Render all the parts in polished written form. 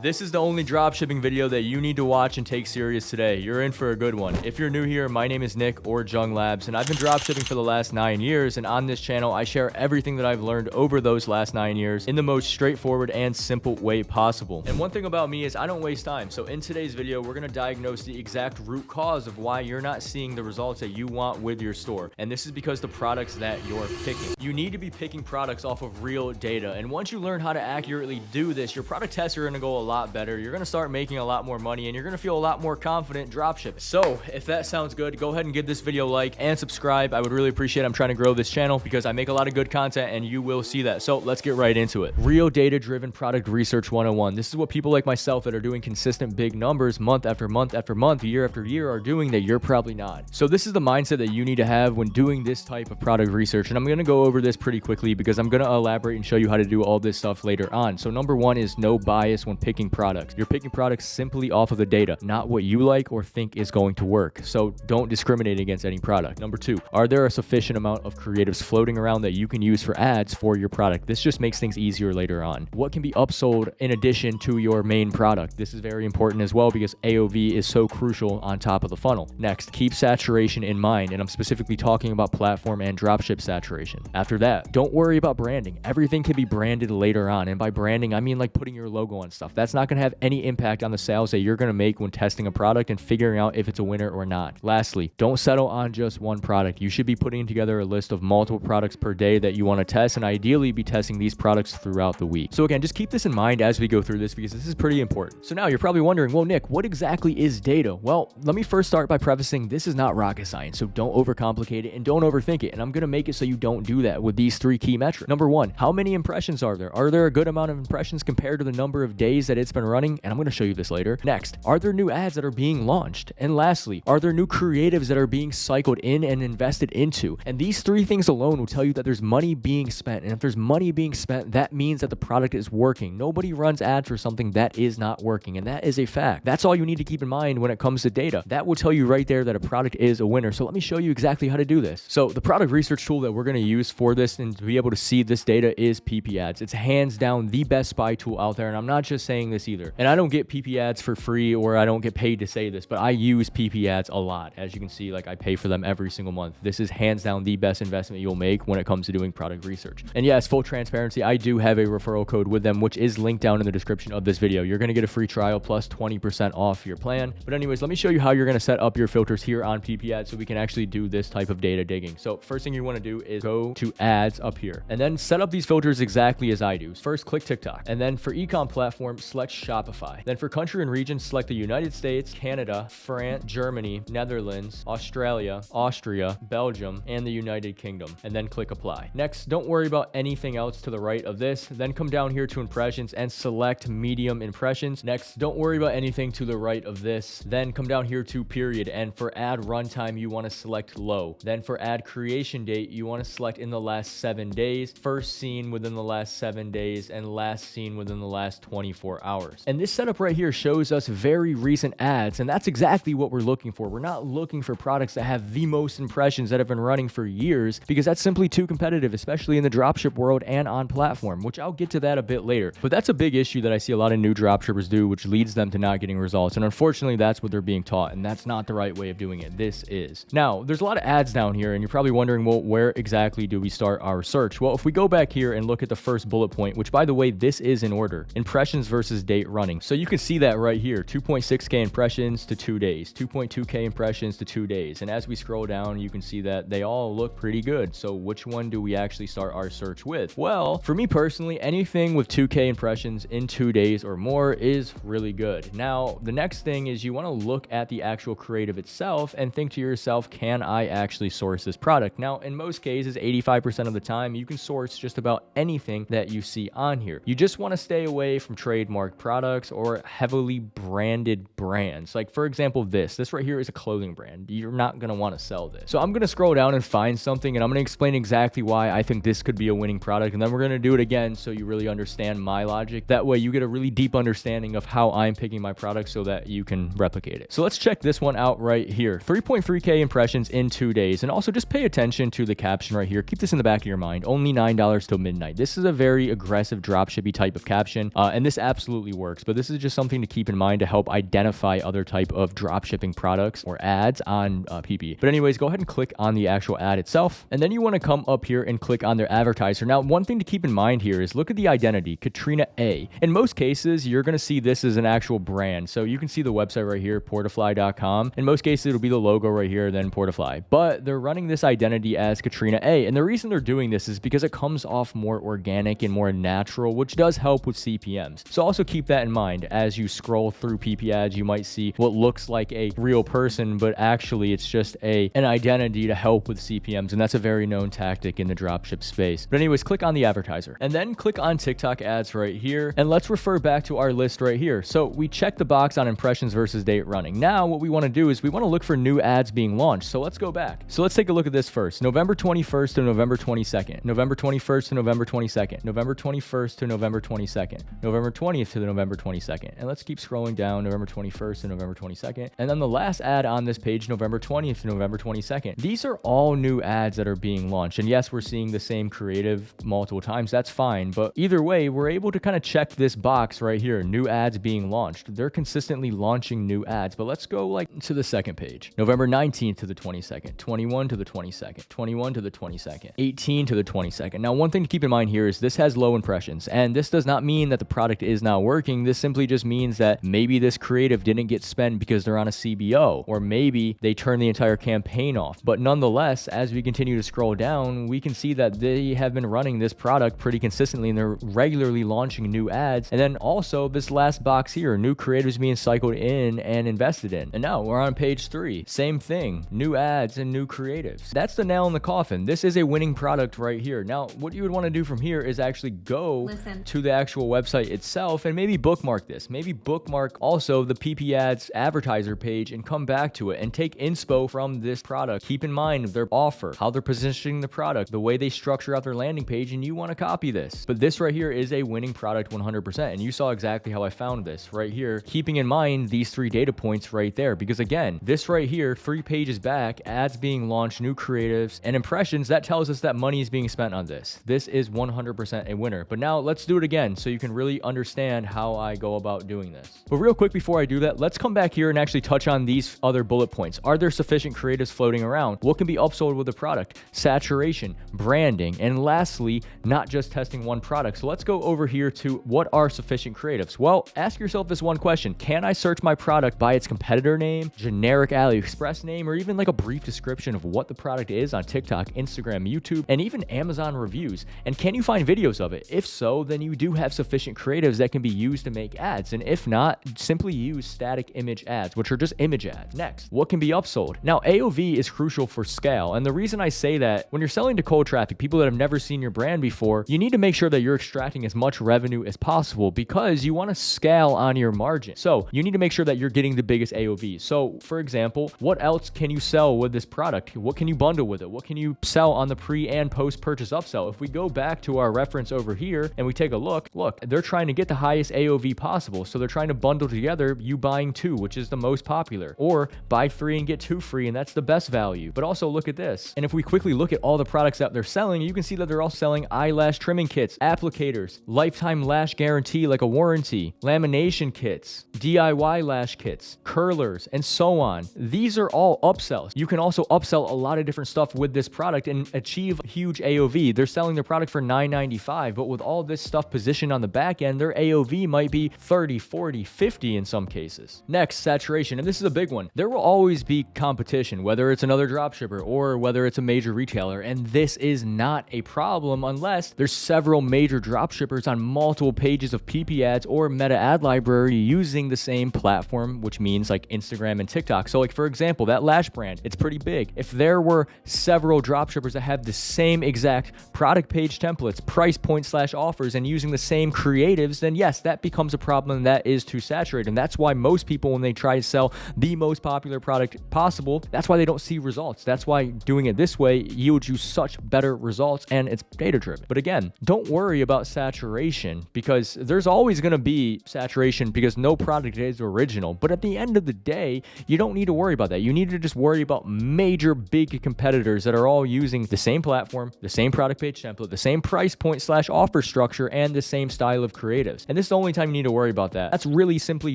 This is the only dropshipping video that you need to watch and take serious today. You're in for a good one. If you're new here, my name is Nick or Jung Labs, and I've been dropshipping for the last 9 years, and on this channel, I share everything that I've learned over those last 9 years in the most straightforward and simple way possible. And one thing about me is I don't waste time. So in today's video, we're gonna diagnose the exact root cause of why you're not seeing the results that you want with your store. And this is because the products that you're picking. You need to be picking products off of real data. And once you learn how to accurately do this, your product tests are gonna go a lot better. You're gonna start making a lot more money and you're gonna feel a lot more confident dropshipping. So if that sounds good, go ahead and give this video a like and subscribe. I would really appreciate it. I'm trying to grow this channel because I make a lot of good content and you will see that. So let's get right into it. Real data-driven product research 101. This is what people like myself that are doing consistent big numbers month after month after month, year after year are doing that you're probably not. So this is the mindset that you need to have when doing this type of product research. And I'm gonna go over this pretty quickly because I'm gonna elaborate and show you how to do all this stuff later on. So number one is no bias when picking products. You're picking products simply off of the data, not what you like or think is going to work. So don't discriminate against any product. Number two, are there a sufficient amount of creatives floating around that you can use for ads for your product? This just makes things easier later on. What can be upsold in addition to your main product? This is very important as well because AOV is so crucial on top of the funnel. Next, keep saturation in mind, and I'm specifically talking about platform and dropship saturation. After that, don't worry about branding. Everything can be branded later on, and by branding, I mean like putting your logo on stuff. That's not going to have any impact on the sales that you're going to make when testing a product and figuring out if it's a winner or not. Lastly, don't settle on just one product. You should be putting together a list of multiple products per day that you want to test, and ideally be testing these products throughout the week. So again, just keep this in mind as we go through this because this is pretty important. So now you're probably wondering, well, Nick, what exactly is data? Well, let me first start by prefacing this is not rocket science, so don't overcomplicate it and don't overthink it. And I'm going to make it so you don't do that with these three key metrics. Number one, how many impressions are there? Are there a good amount of impressions compared to the number of days that it's been running? And I'm going to show you this later. Next, are there new ads that are being launched? And lastly, are there new creatives that are being cycled in and invested into? And these three things alone will tell you that there's money being spent. And if there's money being spent, that means that the product is working. Nobody runs ads for something that is not working. And that is a fact. That's all you need to keep in mind when it comes to data. That will tell you right there that a product is a winner. So let me show you exactly how to do this. So the product research tool that we're going to use for this and to be able to see this data is PP Ads. It's hands down the best spy tool out there. And I'm not just saying this either. And I don't get PP Ads for free or I don't get paid to say this, but I use PP Ads a lot. As you can see, like I pay for them every single month. This is hands down the best investment you'll make when it comes to doing product research. And yes, full transparency, I do have a referral code with them, which is linked down in the description of this video. You're going to get a free trial plus 20% off your plan. But anyways, let me show you how you're going to set up your filters here on PP Ads so we can actually do this type of data digging. So first thing you want to do is go to ads up here and then set up these filters exactly as I do. First, click TikTok. And then for ecom platform, select Shopify. Then for country and region, select the United States, Canada, France, Germany, Netherlands, Australia, Austria, Belgium, and the United Kingdom, and then click apply. Next, don't worry about anything else to the right of this. Then come down here to impressions and select medium impressions. Next, don't worry about anything to the right of this. Then come down here to period, and for ad runtime, you want to select low. Then for ad creation date, you want to select in the last 7 days, first seen within the last 7 days, and last seen within the last 24 hours. And this setup right here shows us very recent ads, and that's exactly what we're looking for. We're not looking for products that have the most impressions that have been running for years because that's simply too competitive, especially in the dropship world and on platform, which I'll get to that a bit later. But that's a big issue that I see a lot of new dropshippers do, which leads them to not getting results. And unfortunately, that's what they're being taught, and that's not the right way of doing it. This is. Now, there's a lot of ads down here, and you're probably wondering, well, where exactly do we start our search? Well, if we go back here and look at the first bullet point, which by the way, this is in order, impressions versus date running. So you can see that right here, 2.6K impressions to 2 days, 2.2K impressions to 2 days. And as we scroll down, you can see that they all look pretty good. So which one do we actually start our search with? Well, for me personally, anything with 2K impressions in 2 days or more is really good. Now, the next thing is you want to look at the actual creative itself and think to yourself, can I actually source this product? Now, in most cases, 85% of the time, you can source just about anything that you see on here. You just want to stay away from trademark products or heavily branded brands. Like for example, this right here is a clothing brand. You're not going to want to sell this. So I'm going to scroll down and find something, and I'm going to explain exactly why I think this could be a winning product. And then we're going to do it again so you really understand my logic. That way you get a really deep understanding of how I'm picking my product so that you can replicate it. So let's check this one out right here. 3.3K impressions in 2 days. And also just pay attention to the caption right here. Keep this in the back of your mind. Only $9 till midnight. This is a very aggressive dropshippy type of caption. And this absolutely absolutely works, but this is just something to keep in mind to help identify other type of dropshipping products or ads on PP. But anyways, go ahead and click on the actual ad itself, and then you want to come up here and click on their advertiser. Now, one thing to keep in mind here is look at the identity, Katrina A. In most cases, you're going to see this as an actual brand. So you can see the website right here, portafly.com. In most cases, it'll be the logo right here, then Portafly. But they're running this identity as Katrina A. And the reason they're doing this is because it comes off more organic and more natural, which does help with CPMs. So also keep that in mind as you scroll through PP ads. You might see what looks like a real person, but actually it's just an identity to help with CPMs. And that's a very known tactic in the dropship space. But anyways, click on the advertiser and then click on TikTok ads right here. And let's refer back to our list right here. So we check the box on impressions versus date running. Now what we want to do is we want to look for new ads being launched. So let's go back. So let's take a look at this first. November 21st to November 22nd, November 21st to November 22nd, November 21st to November 22nd, November 20th to the November 22nd. And let's keep scrolling down, November 21st to November 22nd. And then the last ad on this page, November 20th to November 22nd. These are all new ads that are being launched. And yes, we're seeing the same creative multiple times. That's fine. But either way, we're able to kind of check this box right here, new ads being launched. They're consistently launching new ads. But let's go like to the second page, November 19th to the 22nd, 21 to the 22nd, 21 to the 22nd, 18 to the 22nd. Now, one thing to keep in mind here is this has low impressions, and this does not mean that the product is not working. This simply just means that maybe this creative didn't get spent because they're on a CBO, or maybe they turned the entire campaign off. But nonetheless, as we continue to scroll down, we can see that they have been running this product pretty consistently, and they're regularly launching new ads. And then also this last box here, new creatives being cycled in and invested in. And now we're on page 3. Same thing, new ads and new creatives. That's the nail in the coffin. This is a winning product right here. Now, what you would want to do from here is actually go to the actual website itself and maybe bookmark this. Maybe bookmark also the PP ads advertiser page and come back to it and take inspo from this product. Keep in mind their offer, how they're positioning the product, the way they structure out their landing page, and you want to copy this. But this right here is a winning product 100%. And you saw exactly how I found this right here, keeping in mind these 3 data points right there. Because again, this right here, 3 pages back, ads being launched, new creatives, and impressions, that tells us that money is being spent on this. This is 100% a winner. But now let's do it again so you can really understand how I go about doing this. But real quick before I do that, let's come back here and actually touch on these other bullet points. Are there sufficient creatives floating around? What can be upsold with the product? Saturation, branding, and lastly, not just testing one product. So let's go over here to what are sufficient creatives? Well, ask yourself this one question. Can I search my product by its competitor name, generic AliExpress name, or even like a brief description of what the product is on TikTok, Instagram, YouTube, and even Amazon reviews? And can you find videos of it? If so, then you do have sufficient creatives that can be used to make ads. And if not, simply use static image ads, which are just image ads. Next, what can be upsold? Now, AOV is crucial for scale. And the reason I say that, when you're selling to cold traffic, people that have never seen your brand before, you need to make sure that you're extracting as much revenue as possible because you want to scale on your margin. So you need to make sure that you're getting the biggest AOV. So for example, what else can you sell with this product? What can you bundle with it? What can you sell on the pre and post purchase upsell? If we go back to our reference over here and we take a look, they're trying to get the highest AOV possible. So they're trying to bundle together you buying 2, which is the most popular, or buy 3 and get 2 free, and that's the best value. But also look at this. And if we quickly look at all the products that they're selling, you can see that they're all selling eyelash trimming kits, applicators, lifetime lash guarantee like a warranty, lamination kits, DIY lash kits, curlers, and so on. These are all upsells. You can also upsell a lot of different stuff with this product and achieve huge AOV. They're selling their product for $9.95, but with all this stuff positioned on the back end, their AOV might be 30, 40, 50 in some cases. Next, saturation, and this is a big one. There will always be competition, whether it's another dropshipper or whether it's a major retailer, and this is not a problem unless there's several major dropshippers on multiple pages of PP ads or meta ad library using the same platform, which means like Instagram and TikTok. So like for example, that lash brand, it's pretty big. If there were several dropshippers that have the same exact product page templates, price point / offers, and using the same creatives, then yes, that becomes a problem. That is too saturated. And that's why most people, when they try to sell the most popular product possible, that's why they don't see results. That's why doing it this way yields you such better results, and it's data driven. But again, don't worry about saturation because there's always going to be saturation because no product is original. But at the end of the day, you don't need to worry about that. You need to just worry about major big competitors that are all using the same platform, the same product page template, the same price point / offer structure, and the same style of creatives. And this is the only time you need to worry about that. That's really simply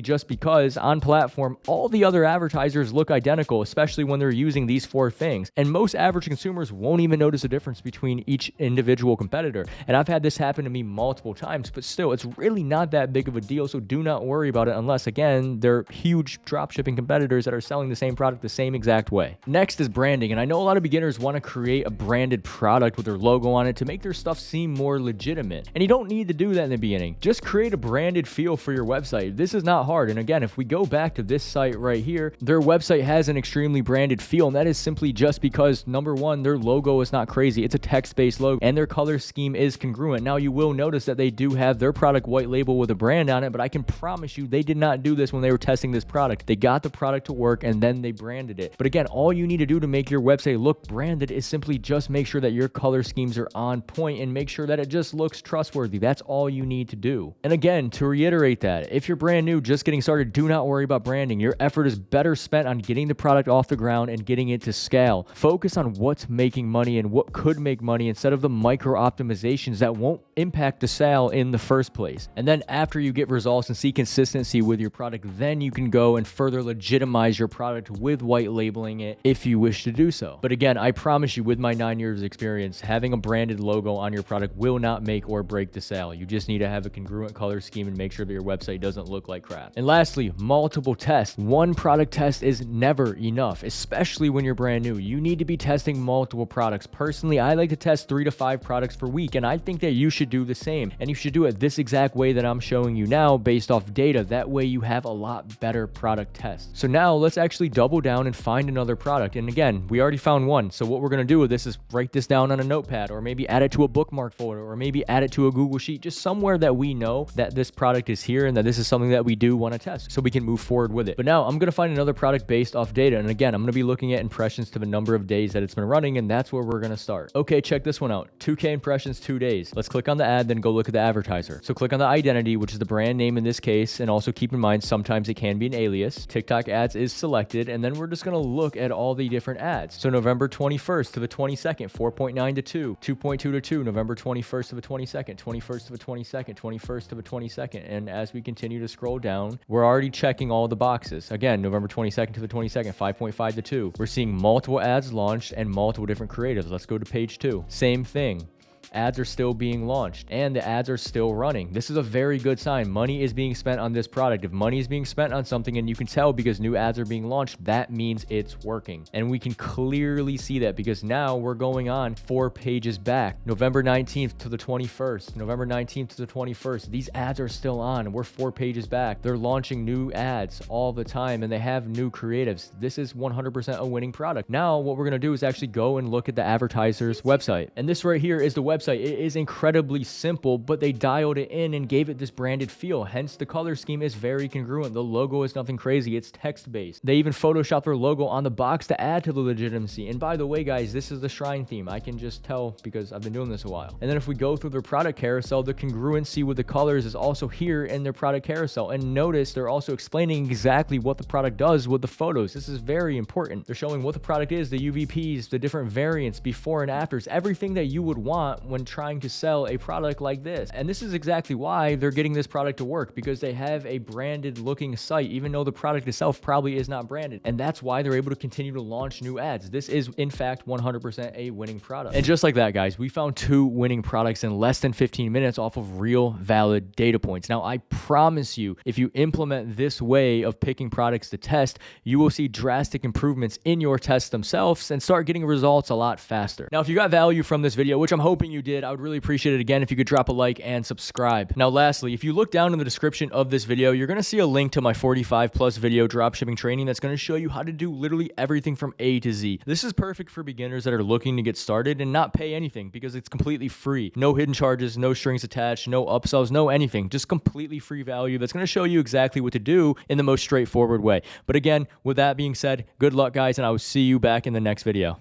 just because on platform, all the other advertisers look identical, especially when they're using these 4 things. And most average consumers won't even notice a difference between each individual competitor. And I've had this happen to me multiple times, but still, it's really not that big of a deal. So do not worry about it unless, again, they're huge dropshipping competitors that are selling the same product the same exact way. Next is branding. And I know a lot of beginners want to create a branded product with their logo on it to make their stuff seem more legitimate. And you don't need to do that in the beginning. Just create a branded feel for your website. This is not hard. And again, if we go back to this site right here, their website has an extremely branded feel. And that is simply just because, number one, their logo is not crazy. It's a text-based logo and their color scheme is congruent. Now you will notice that they do have their product white label with a brand on it, but I can promise you they did not do this when they were testing this product. They got the product to work and then they branded it. But again, all you need to do to make your website look branded is simply just make sure that your color schemes are on point and make sure that it just looks trustworthy. That's all you need to do. And again, to reiterate that, if you're brand new, just getting started, do not worry about branding. Your effort is better spent on getting the product off the ground and getting it to scale. Focus on what's making money and what could make money instead of the micro optimizations that won't impact the sale in the first place. And then after you get results and see consistency with your product, then you can go and further legitimize your product with white labeling it if you wish to do so. But again, I promise you with my 9 years of experience, having a branded logo on your product will not make or break the sale. You just need to have a congruent color scheme and make sure that your website doesn't look like crap. And lastly, multiple tests. One product test is never enough, especially when you're brand new. You need to be testing multiple products. Personally, I like to test 3 to 5 products per week, and I think that you should do the same. And you should do it this exact way that I'm showing you now based off data. That way you have a lot better product tests. So now let's actually double down and find another product. And again, we already found one. So what we're going to do with this is write this down on a notepad, or maybe add it to a bookmark folder, or maybe add it to a Google Sheet, just somewhere that we know that this product is here and that this is something that we do want to test so we can move forward with it. But now I'm going to find another product based off data. And again, I'm going to be looking at impressions to the number of days that it's been running, and that's where we're going to start. Okay, check this one out. 2K impressions, 2 days. Let's click on the ad, then go look at the advertiser. So click on the identity, which is the brand name in this case, and also keep in mind sometimes it can be an alias. TikTok ads is selected, and then we're just going to look at all the different ads. So November 21st to the 22nd, 4.9 to 2, 2.2 to 2, November 21st to the 22nd, 21st to the 22nd, 21st to the 22nd. And as we continue to scroll down, we're already checking all the boxes. Again, November 22nd to the 22nd, 5.5 to 2. We're seeing multiple ads launched and multiple different creatives. Let's go to page 2. Same thing. Ads are still being launched and the ads are still running. This is a very good sign. Money is being spent on this product. If money is being spent on something and you can tell because new ads are being launched, that means it's working. And we can clearly see that because now we're going on 4 pages back. November 19th to the 21st, November 19th to the 21st. These ads are still on. We're 4 pages back. They're launching new ads all the time and they have new creatives. This is 100% a winning product. Now what we're going to do is actually go and look at the advertiser's website. And this right here is the website. It is incredibly simple, but they dialed it in and gave it this branded feel. Hence, the color scheme is very congruent. The logo is nothing crazy. It's text-based. They even photoshopped their logo on the box to add to the legitimacy. And by the way, guys, this is the shrine theme. I can just tell because I've been doing this a while. And then if we go through their product carousel, the congruency with the colors is also here in their product carousel. And notice they're also explaining exactly what the product does with the photos. This is very important. They're showing what the product is, the UVPs, the different variants, before and afters, everything that you would want when trying to sell a product like this. And this is exactly why they're getting this product to work, because they have a branded looking site, even though the product itself probably is not branded. And that's why they're able to continue to launch new ads. This is in fact 100% a winning product. And just like that, guys, we found 2 winning products in less than 15 minutes off of real valid data points. Now, I promise you, if you implement this way of picking products to test, you will see drastic improvements in your tests themselves and start getting results a lot faster. Now, if you got value from this video, which I'm hoping you did, I would really appreciate it again if you could drop a like and subscribe. Now, lastly, if you look down in the description of this video, you're going to see a link to my 45+ video dropshipping training that's going to show you how to do literally everything from A to Z. This is perfect for beginners that are looking to get started and not pay anything because it's completely free. No hidden charges, no strings attached, no upsells, no anything. Just completely free value that's going to show you exactly what to do in the most straightforward way. But again, with that being said, good luck, guys, and I will see you back in the next video.